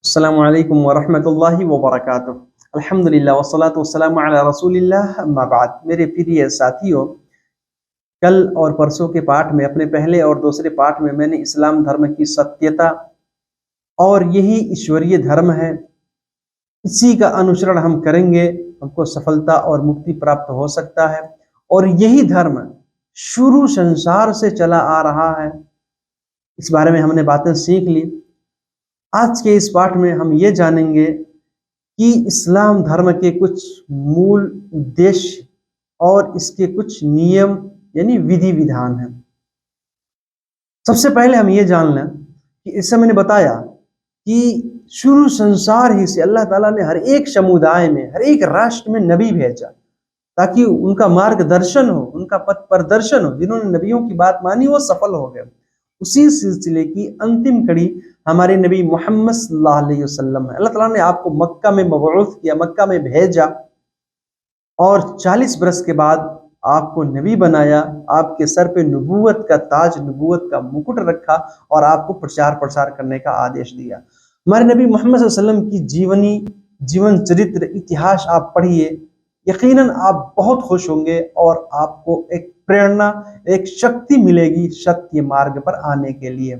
अस्सलामु अलैकुम वरहमतुल्लाहि वबरकातुहू। अल्हम्दुलिल्लाह वस्सलातु वस्सलामु अला रसूलिल्लाह अम्मा बाद। मेरे प्रिय साथियों, कल और परसों के पाठ में, अपने पहले और दूसरे पाठ में मैंने इस्लाम धर्म की सत्यता और यही ईश्वरीय धर्म है, इसी का अनुसरण हम करेंगे, हमको सफलता और मुक्ति प्राप्त हो सकता है। और यही धर्म शुरू संसार से चला आ रहा है, इस बारे में हमने बातें सीख ली। आज के इस पाठ में हम ये जानेंगे कि इस्लाम धर्म के कुछ मूल उद्देश्य और इसके कुछ नियम यानी विधि विधान हैं। सबसे पहले हम ये जान लें कि इससे मैंने बताया कि शुरू संसार ही से अल्लाह ताला ने हर एक समुदाय में, हर एक राष्ट्र में नबी भेजा ताकि उनका मार्गदर्शन हो, उनका पथ प्रदर्शन हो। जिन्होंने नबियों की बात मानी वो सफल हो गए। उसी सिलसिले की अंतिम कड़ी हमारे नबी मोहम्मद सल्लल्लाहु अलैहि वसल्लम है। अल्लाह ताला ने आपको मक्का में मबऊस किया, मक्का में भेजा और 40 बरस के बाद आपको नबी बनाया। आपके सर पे नबूवत का ताज, नबूवत का मुकुट रखा और आपको प्रचार प्रसार करने का आदेश दिया। हमारे नबी मोहम्मद सल्लल्लाहु अलैहि वसल्लम की जीवन चरित्र, इतिहास आप पढ़िए, यकीनन आप बहुत खुश होंगे और आपको एक प्रेरणा, एक शक्ति मिलेगी सत्य मार्ग पर आने के लिए।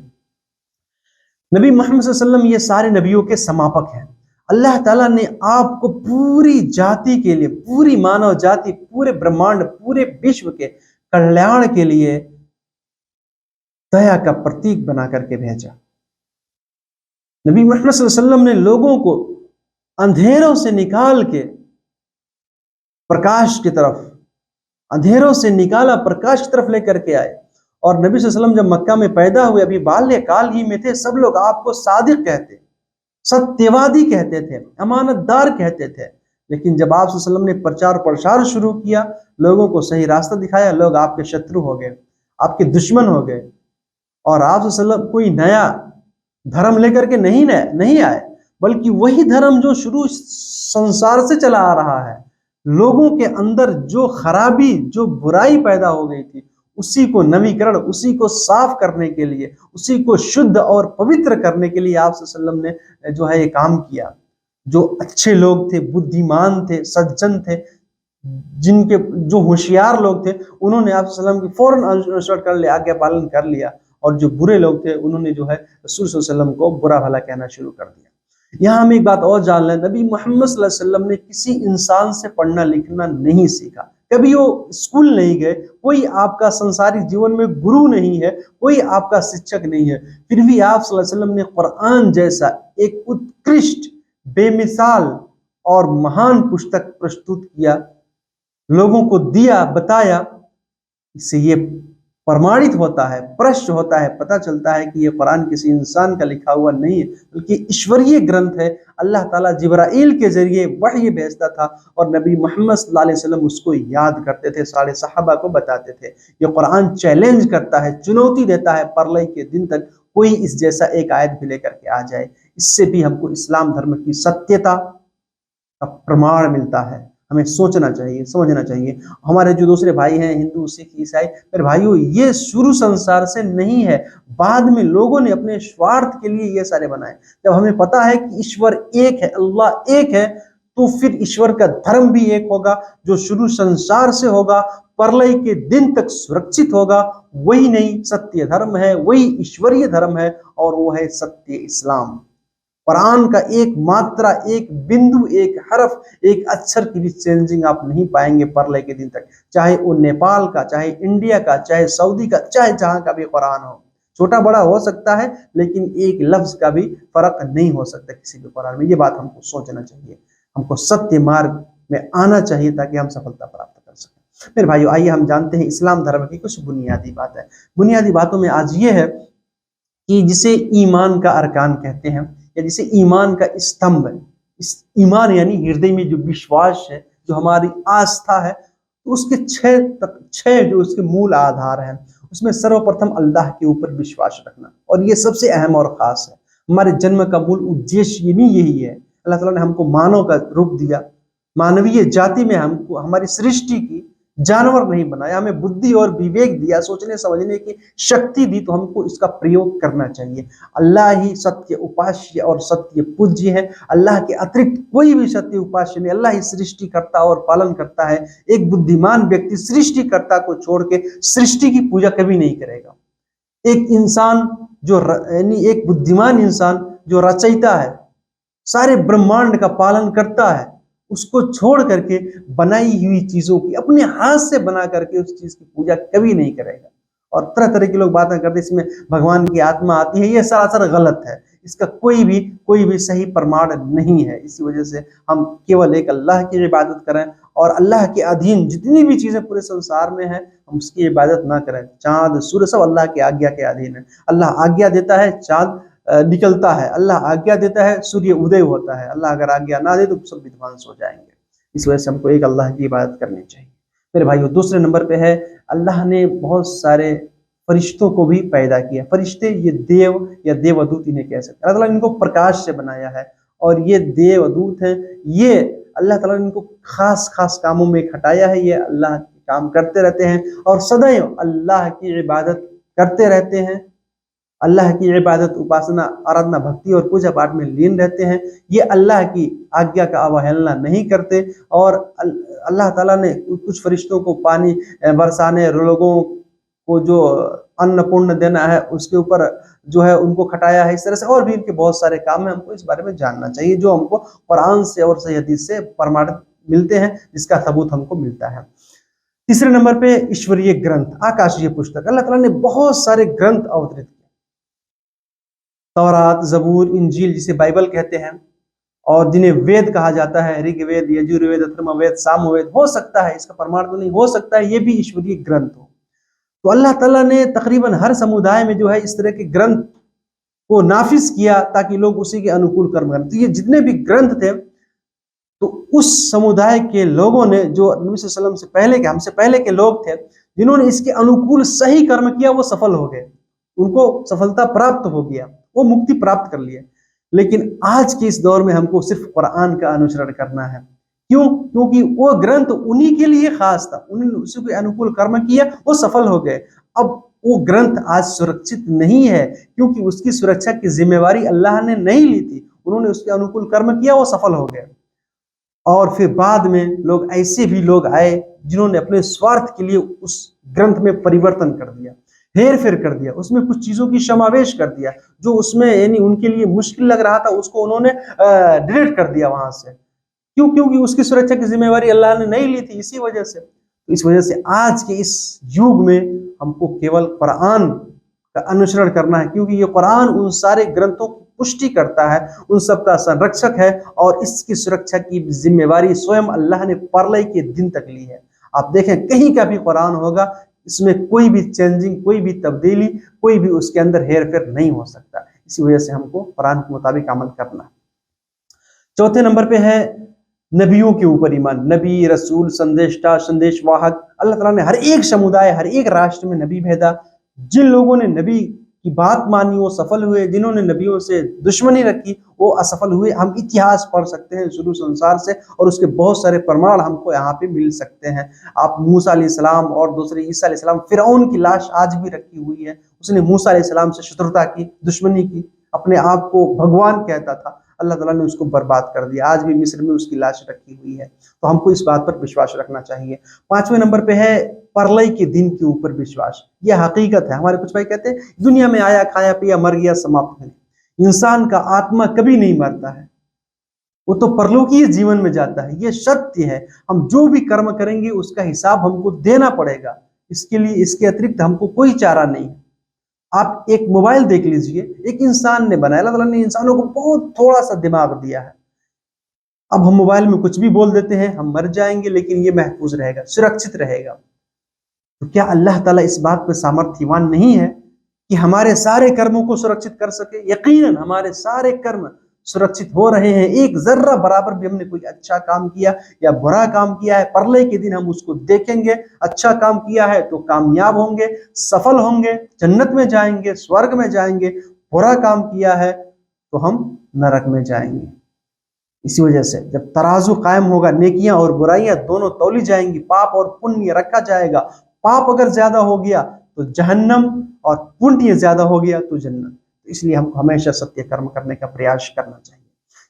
नबी मोहम्मद सल्लल्लाहु अलैहि वसल्लम ये सारे नबियों के समापक हैं। अल्लाह ताला ने आपको पूरी जाति के लिए, पूरी मानव जाति, पूरे ब्रह्मांड, पूरे विश्व के कल्याण के लिए दया का प्रतीक बना करके भेजा। नबी मोहम्मद सल्लल्लाहु अलैहि वसल्लम ने लोगों को अंधेरों से निकाल के प्रकाश की तरफ, अंधेरों से निकाला प्रकाश की तरफ लेकर के आए। और नबी सल्लल्लाहु अलैहि वसल्लम जब मक्का में पैदा हुए, अभी बाल्यकाल ही में थे, सब लोग आपको सादिक कहते, सत्यवादी कहते थे, अमानतदार कहते थे। लेकिन जब आप सल्लल्लाहु अलैहि वसल्लम ने प्रचार प्रसार शुरू किया, लोगों को सही रास्ता दिखाया, लोग आपके शत्रु हो गए, आपके दुश्मन हो गए। और आप सल्लल्लाहु अलैहि वसल्लम कोई नया धर्म लेकर के नहीं आए, बल्कि वही धर्म जो शुरू संसार से चला आ रहा है। लोगों के अंदर जो खराबी, जो बुराई पैदा हो गई थी, उसी को नवीकरण, उसी को साफ करने के लिए, उसी को शुद्ध और पवित्र करने के लिए आप सल्लल्लाहु अलैहि वसल्लम ने जो है ये काम किया। जो अच्छे लोग थे, बुद्धिमान थे, सज्जन थे, जिनके जो होशियार लोग थे, उन्होंने आप सल्लल्लाहु अलैहि वसल्लम की फौरन अनुसरण कर लिया, आज्ञा पालन कर लिया। और जो बुरे लोग थे, उन्होंने जो है रसूल सल्लल्लाहु अलैहि वसल्लम को बुरा भला कहना शुरू कर दिया। यहाँ हम एक बात और जान लें, नबी मोहम्मद सल्लल्लाहु अलैहि वसल्लम ने किसी इंसान से पढ़ना लिखना नहीं सीखा, कभी वो स्कूल नहीं गए, कोई आपका संसारी जीवन में गुरु नहीं है, कोई आपका शिक्षक नहीं है। फिर भी आप सल्लल्लाहु अलैहि वसल्लम ने कुरान जैसा एक उत्कृष्ट, बेमिसाल और महान पुस्तक प्रस्तुत किया, लोगों को दिया, बताया। इससे ये प्रमाणित होता है, प्रश्न होता है, पता चलता है कि ये कुरान किसी इंसान का लिखा हुआ नहीं है, बल्कि ईश्वरीय ग्रंथ है। अल्लाह ताला जिब्राइल के जरिए वही भेजता था और नबी मोहम्मद सल्लल्लाहु अलैहि वसल्लम उसको याद करते थे, सारे सहाबा को बताते थे। ये कुरान चैलेंज करता है, चुनौती देता है, परलय के दिन तक कोई इस जैसा एक आयत भी लेकर के आ जाए। इससे भी हमको इस्लाम धर्म की सत्यता का प्रमाण मिलता है। हमें सोचना चाहिए, समझना चाहिए। हमारे जो दूसरे भाई हैं, हिंदू, सिख, ईसाई, मेरे भाइयों, ये शुरू संसार से नहीं है, बाद में लोगों ने अपने स्वार्थ के लिए ये सारे बनाए। जब हमें पता है कि ईश्वर एक है, अल्लाह एक है, तो फिर ईश्वर का धर्म भी एक होगा, जो शुरू संसार से होगा, प्रलय के दिन तक सुरक्षित होगा। वही नहीं सत्य धर्म है, वही ईश्वरीय धर्म है, और वो है सत्य इस्लाम। कुरान का एक मात्रा, एक बिंदु, एक हरफ, एक अक्षर की भी चेंजिंग आप नहीं पाएंगे प्रलय के दिन तक। चाहे वो नेपाल का, चाहे इंडिया का, चाहे सऊदी का, चाहे जहां का भी कुरान हो, छोटा बड़ा हो सकता है, लेकिन एक लफ्ज का भी फर्क नहीं हो सकता किसी भी कुरान में। ये बात हमको सोचना चाहिए, हमको सत्य मार्ग में आना चाहिए ताकि हम सफलता प्राप्त कर सकें। मेरे भाइयों, आइए हम जानते हैं इस्लाम धर्म की कुछ बुनियादी बातें। बुनियादी बातों में आज ये है कि जिसे ईमान का अरकान कहते हैं, या जिसे ईमान का स्तंभ है। इस ईमान यानी हृदय में जो विश्वास है, जो हमारी आस्था है, तो उसके छह जो उसके मूल आधार हैं। उसमें सर्वप्रथम अल्लाह के ऊपर विश्वास रखना, और ये सबसे अहम और खास है। हमारे जन्म का मूल उद्देश्य यही है। अल्लाह ताला ने हमको मानव का रूप दिया, मानवीय जाति में हमको, हमारी सृष्टि की जानवर नहीं बनाया, हमें बुद्धि और विवेक दिया, सोचने समझने की शक्ति दी, तो हमको इसका प्रयोग करना चाहिए। अल्लाह ही सत्य उपास्य और सत्य पूज्य है। अल्लाह के अतिरिक्त कोई भी सत्य उपास्य नहीं। अल्लाह ही सृष्टि करता और पालन करता है। एक बुद्धिमान व्यक्ति सृष्टिकर्ता को छोड़ के सृष्टि की पूजा कभी नहीं करेगा। एक इंसान जो यानी एक बुद्धिमान इंसान जो रचयिता है, सारे ब्रह्मांड का पालन करता है, उसको छोड़ करके बनाई हुई चीजों की, अपने हाथ से बना करके उस चीज की पूजा कभी नहीं करेगा। और तरह तरह के लोग बातें करते इसमें भगवान की आत्मा आती है, ये सरासर गलत है। इसका कोई भी सही प्रमाण नहीं है। इसी वजह से हम केवल एक अल्लाह की इबादत करें और अल्लाह के अधीन जितनी भी चीजें पूरे संसार में है हम उसकी इबादत ना करें। चांद सूर्य सब अल्लाह की आज्ञा के अधीन है। अल्लाह आज्ञा देता है, चांद निकलता है, अल्लाह आज्ञा देता है, सूर्य उदय होता है। अल्लाह अगर आज्ञा ना दे तो सब विध्वंस हो जाएंगे। इस वजह से हमको एक अल्लाह की इबादत करनी चाहिए। मेरे भाइयों, दूसरे नंबर पे है अल्लाह ने बहुत सारे फरिश्तों को भी पैदा किया। फरिश्ते ये देव या देवदूत इन्हें कह सकते हैं। अल्लाह ताला ने इनको प्रकाश से बनाया है और ये देवदूत हैं। ये अल्लाह ताला ने इनको खास खास कामों में खटाया है। ये अल्लाह के काम करते रहते हैं और सदैव अल्लाह की इबादत करते रहते हैं। अल्लाह की इबादत, उपासना, आराधना, भक्ति और पूजा पाठ में लीन रहते हैं। ये अल्लाह की आज्ञा का अवहेलना नहीं करते। और अल्लाह ताला ने कुछ फरिश्तों को पानी बरसाने, लोगों को जो अन्न पुण्य देना है उसके ऊपर जो है उनको खटाया है। इस तरह से और भी इनके बहुत सारे काम है, हमको इस बारे में जानना चाहिए, जो हमको कुरान से और सही हदीस से प्रमाणित मिलते हैं, जिसका सबूत हमको मिलता है। तीसरे नंबर पे ईश्वरीय ग्रंथ, आकाशीय पुस्तक। अल्लाह ताला ने बहुत सारे ग्रंथ अवतरित किए। तौरात, जबूर, इंजील जिसे बाइबल कहते हैं और जिन्हें वेद कहा जाता है, ऋग्वेद, यजुर्वेद, अथर्ववेद, सामवेद, हो सकता है, इसका प्रमाण तो नहीं, हो सकता है ये भी ईश्वरीय ग्रंथ हो। तो अल्लाह ताला ने तकरीबन हर समुदाय में जो है इस तरह के ग्रंथ को नाफिज किया ताकि लोग उसी के अनुकूल कर्म करें। तो ये जितने भी ग्रंथ थे, तो उस समुदाय के लोगों ने, जो नबी सल्लल्लाहु अलैहि वसल्लम से पहले के, हमसे पहले के लोग थे, जिन्होंने इसके अनुकूल सही कर्म किया, वो सफल हो गए, उनको सफलता प्राप्त हो गया, वो मुक्ति प्राप्त कर लिए। लेकिन आज के इस दौर में हमको सिर्फ कुरान का अनुसरण करना है। क्यों? क्योंकि वो ग्रंथ उन्हीं के लिए खास था, उन्होंने उसी के अनुकूल कर्म किया, वो सफल हो गए। अब वो ग्रंथ आज सुरक्षित नहीं है, क्योंकि उसकी सुरक्षा की जिम्मेवारी अल्लाह ने नहीं ली थी। उन्होंने उसके अनुकूल कर्म किया, वो सफल हो गए। और फिर बाद में लोग, ऐसे भी लोग आए जिन्होंने अपने स्वार्थ के लिए उस ग्रंथ में परिवर्तन कर दिया, हेर फेर कर दिया, उसमें कुछ चीजों की समावेश कर दिया, जो उसमें यानी उनके लिए मुश्किल लग रहा था, उसको उन्होंने डिलीट कर दिया वहां से। क्यों? क्योंकि उसकी सुरक्षा की जिम्मेवारी अल्लाह ने नहीं ली थी, इसी वजह से। तो इस वजह से आज के इस युग में हमको केवल कुरान का अनुसरण करना है, क्योंकि ये कुरान उन सारे ग्रंथों की पुष्टि करता है, उन सबका संरक्षक है, और इसकी सुरक्षा की जिम्मेवारी स्वयं अल्लाह ने प्रलय के दिन तक ली है। आप देखें, कहीं का भी कुरान होगा, इसमें कोई भी चेंजिंग, कोई भी तब्दीली, कोई भी उसके अंदर हेर फेर नहीं हो सकता। इसी वजह से हमको कुरान के मुताबिक अमल करना है। चौथे नंबर पे है नबियों के ऊपर ईमान। नबी, रसूल, संदेशता, संदेशवाहक, अल्लाह ताला ने हर एक समुदाय, हर एक राष्ट्र में नबी भेजा। जिन लोगों ने नबी की बात मानी वो सफल हुए, जिन्होंने नबियों से दुश्मनी रखी वो असफल हुए। हम इतिहास पढ़ सकते हैं शुरू संसार से, और उसके बहुत सारे प्रमाण हमको यहाँ पे मिल सकते हैं। आप मूसा अलैहिस्सलाम और दूसरे ईसा अलैहिस्सलाम, फिरौन की लाश आज भी रखी हुई है। उसने मूसा अलैहिस्सलाम से शत्रुता की, दुश्मनी की, अपने आप को भगवान कहता था, अल्लाह ताला ने उसको बर्बाद कर दिया। आज भी मिस्र में उसकी लाश रखी हुई है। तो हमको इस बात पर विश्वास रखना चाहिए। पांचवें नंबर पे है प्रलय के दिन के ऊपर विश्वास। यह हकीकत है। हमारे कुछ भाई कहते हैं दुनिया में आया, खाया पिया, मर गया, समाप्त है। इंसान का आत्मा कभी नहीं मरता है, वो तो परलोकीय जीवन में जाता है। ये सत्य है। हम जो भी कर्म करेंगे उसका हिसाब हमको देना पड़ेगा। इसके लिए, इसके अतिरिक्त हमको कोई चारा नहीं है। आप एक मोबाइल देख लीजिए, एक इंसान ने बनाया, अल्लाह ताला ने इंसानों को बहुत थोड़ा सा दिमाग दिया है। अब हम मोबाइल में कुछ भी बोल देते हैं, हम मर जाएंगे, लेकिन ये महफूज रहेगा, सुरक्षित रहेगा। तो क्या अल्लाह ताला इस बात पर सामर्थ्यवान नहीं है कि हमारे सारे कर्मों को सुरक्षित कर सके? यकीनन हमारे सारे कर्म सुरक्षित हो रहे हैं। एक जर्रा बराबर भी हमने कोई अच्छा काम किया या बुरा काम किया है, प्रलय के दिन हम उसको देखेंगे। अच्छा काम किया है तो कामयाब होंगे, सफल होंगे, जन्नत में जाएंगे, स्वर्ग में जाएंगे। बुरा काम किया है तो हम नरक में जाएंगे। इसी वजह से जब तराजू कायम होगा, नेकियां और बुराइयां दोनों तौली जाएंगी, पाप और पुण्य रखा जाएगा। पाप अगर ज्यादा हो गया तो जहन्नम, और पुण्य ज्यादा हो गया तो जन्नत। तो इसलिए हमको हमेशा सत्य कर्म करने का प्रयास करना चाहिए।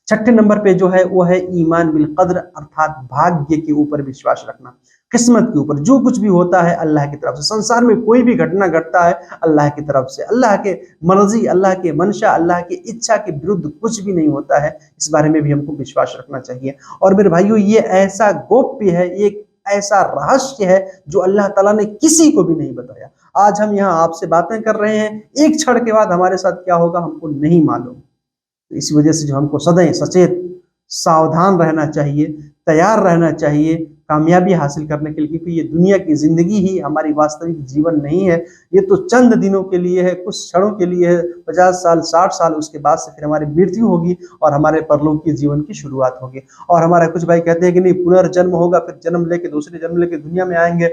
छठे नंबर पे जो है वो है ईमान बिल कद्र, अर्थात भाग्य के ऊपर विश्वास रखना, किस्मत के ऊपर। जो कुछ भी होता है अल्लाह की तरफ से। संसार में कोई भी घटना घटता है अल्लाह की तरफ से। अल्लाह के मर्जी, अल्लाह के मंशा, अल्लाह की इच्छा के विरुद्ध कुछ भी नहीं होता है। इस बारे में भी हमको विश्वास रखना चाहिए। और मेरे भाइयों, ये ऐसा गोप्य है, एक ऐसा रहस्य है जो अल्लाह ताला ने किसी को भी नहीं बताया। आज हम यहाँ आपसे बातें कर रहे हैं, एक क्षण के बाद हमारे साथ क्या होगा हमको नहीं मालूम। तो इस वजह से जो हमको सदैव सचेत, सावधान रहना चाहिए, तैयार रहना चाहिए कामयाबी हासिल करने के लिए, क्योंकि ये दुनिया की जिंदगी ही हमारी वास्तविक जीवन नहीं है। ये तो चंद दिनों के लिए है, कुछ क्षणों के लिए है, 50 साल 60 साल, उसके बाद से फिर हमारी मृत्यु होगी और हमारे परलोकीय जीवन की शुरुआत होगी। और हमारे कुछ भाई कहते हैं कि नहीं, पुनर्जन्म होगा, फिर जन्म लेके दूसरे जन्म लेके दुनिया में आएंगे।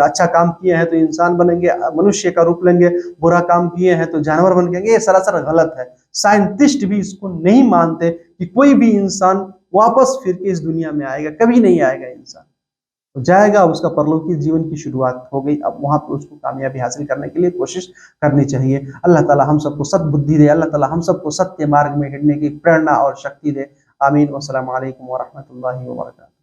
अच्छा काम किए हैं तो इंसान बनेंगे, मनुष्य का रूप लेंगे, बुरा काम किए हैं तो जानवर बन जाएंगे। ये सरासर गलत है। साइंटिस्ट भी इसको नहीं मानते कि कोई भी इंसान वापस फिर के इस दुनिया में आएगा, कभी नहीं आएगा। इंसान तो जाएगा, उसका परलोकीय जीवन की शुरुआत हो गई। अब वहां पर उसको कामयाबी हासिल करने के लिए कोशिश करनी चाहिए। अल्लाह ताला हम सबको सद्बुद्धि दे, अल्लाह ताला हम सबको सत्य मार्ग में हिड़ने की प्रेरणा और शक्ति दे। आमीन। वस्सलामु अलैकुम व रहमतुल्लाहि व बरकातुहू।